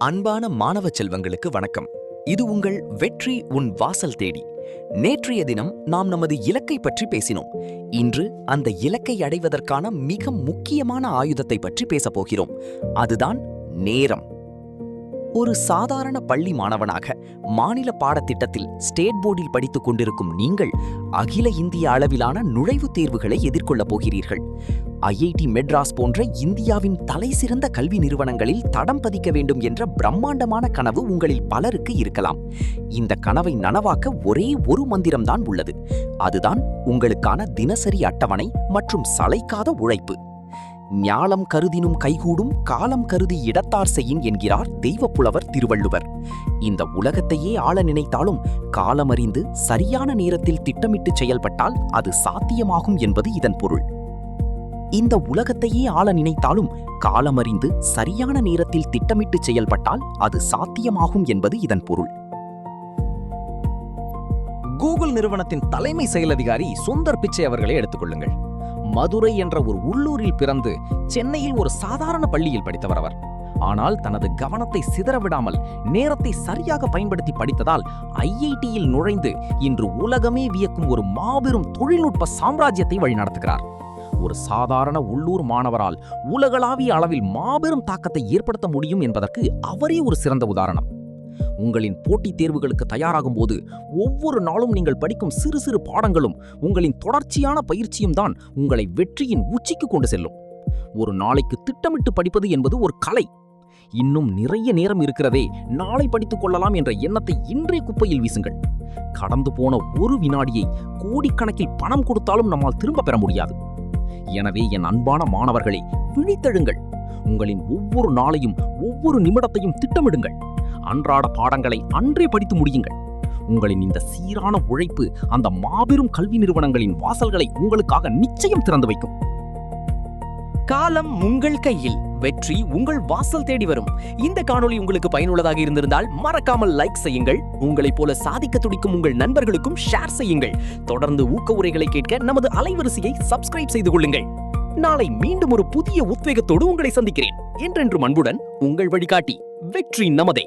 அன்பான மாணவ செல்வங்களுக்கு வணக்கம். இது உங்கள் வெற்றி உன் வாசல் தேடி. நேற்றைய தினம் நாம் நமது இலக்கை பற்றி பேசினோம். இன்று அந்த இலக்கை அடைவதற்கான மிக முக்கியமான ஆயுதத்தை பற்றி பேசப் போகிறோம். அதுதான் நேரம். ஒரு சாதாரண பள்ளி மாணவனாக மாநில பாடத்திட்டத்தில் ஸ்டேட் போர்டில் படித்துக் கொண்டிருக்கும் நீங்கள் அகில இந்திய அளவிலான நுழைவுத் தேர்வுகளை எதிர்கொள்ளப் போகிறீர்கள். ஐஐடி மெட்ராஸ் போன்ற இந்தியாவின் தலைசிறந்த கல்வி நிறுவனங்களில் தடம் பதிக்க வேண்டும் என்ற பிரம்மாண்டமான கனவு உங்களில் பலருக்கு இருக்கலாம். இந்த கனவை நனவாக்க ஒரே ஒரு மந்திரம்தான் உள்ளது. அதுதான் உங்களுக்கான தினசரி அட்டவணை மற்றும் சளைக்காத உழைப்பு. ஞாலம் கருதினும் கைகூடும், காலம் கருதி இடத்தார் செய்யின் என்கிறார் தெய்வப்புலவர் திருவள்ளுவர். இந்த உலகத்தையே ஆள நினைத்தாலும் காலமறிந்து சரியான நேரத்தில் திட்டமிட்டு செயல்பட்டால் அது சாத்தியமாகும் என்பது இதன் பொருள். இந்த உலகத்தையே ஆள நினைத்தாலும் காலமறிந்து சரியான நேரத்தில் திட்டமிட்டு செயல்பட்டால் அது சாத்தியமாகும் என்பது இதன் பொருள். கூகுள் நிறுவனத்தின் தலைமை செயல் அதிகாரி சுந்தர் பிச்சை அவர்களை எடுத்துக்கொள்ளுங்கள். மதுரை என்ற ஒரு உள்ளூரில் பிறந்து சென்னையில் ஒரு சாதாரண பள்ளியில் படித்தவர் அவர். ஆனால் தனது கவனத்தை சிதறவிடாமல் நேரத்தை சரியாக பயன்படுத்தி படித்ததால் ஐஐடியில் நுழைந்து இன்று உலகமே வியக்கும் ஒரு மாபெரும் தொழில்நுட்ப சாம்ராஜ்யத்தை வழிநடத்துகிறார். ஒரு சாதாரண உள்ளூர் மாணவரால் உலகளாவிய அளவில் மாபெரும் தாக்கத்தை ஏற்படுத்த முடியும் என்பதற்கு அவரே ஒரு சிறந்த உதாரணம். உங்களின் போட்டித் தேர்வுகளுக்கு தயாராகும் போது ஒவ்வொரு நாளும் நீங்கள் படிக்கும் சிறு சிறு பாடங்களும் உங்களின் தொடர்ச்சியான பயிற்சியும் தான் உங்களை வெற்றியின் உச்சிக்கு கொண்டு செல்லும். ஒரு நாளைக்கு திட்டமிட்டு படிப்பது என்பது ஒரு கலை. இன்னும் நிறைய நேரம் இருக்கிறதே, நாளை படித்துக் கொள்ளலாம் என்ற எண்ணத்தை இன்றைய குப்பையில் வீசுங்கள். கடந்து போன ஒரு வினாடியை கோடிக்கணக்கில் பணம் கொடுத்தாலும் நம்மால் திரும்ப பெற முடியாது. எனவே என் அன்பான மாணவர்களே, விழித்தெழுங்கள். உங்களின் ஒவ்வொரு நாளையும் ஒவ்வொரு நிமிடத்தையும் திட்டமிடுங்கள். அன்றாட பாடங்களை அன்றே படித்து முடியுங்கள். உங்களின் இந்த சீரான உழைப்பு அந்த மாபெரும் கல்வி நிறுவனங்களின் வாசல்களை உங்களுக்காக நிச்சயம் திறந்து வைக்கும். காலம் உங்கள் கையில், வெற்றி உங்கள் வாசல் தேடி வரும். இந்த காணொளி உங்களுக்கு பயனுள்ளதாக இருந்திருந்தால் மறக்காமல் லைக் செய்யுங்கள். உங்களைப் போல சாதிக்க துடிக்கும் உங்கள் நண்பர்களுக்கும் ஷேர் செய்யுங்கள். தொடர்ந்து ஊக்க உரைகளை கேட்க நமது அலைவரிசையை சப்ஸ்கிரைப் செய்து கொள்ளுங்கள். நாளை மீண்டும் ஒரு புதிய உத்வேகத்தோடு உங்களை சந்திக்கிறேன். என்றென்றும் அன்புடன் உங்கள் வழிகாட்டி வெற்றி நமதே.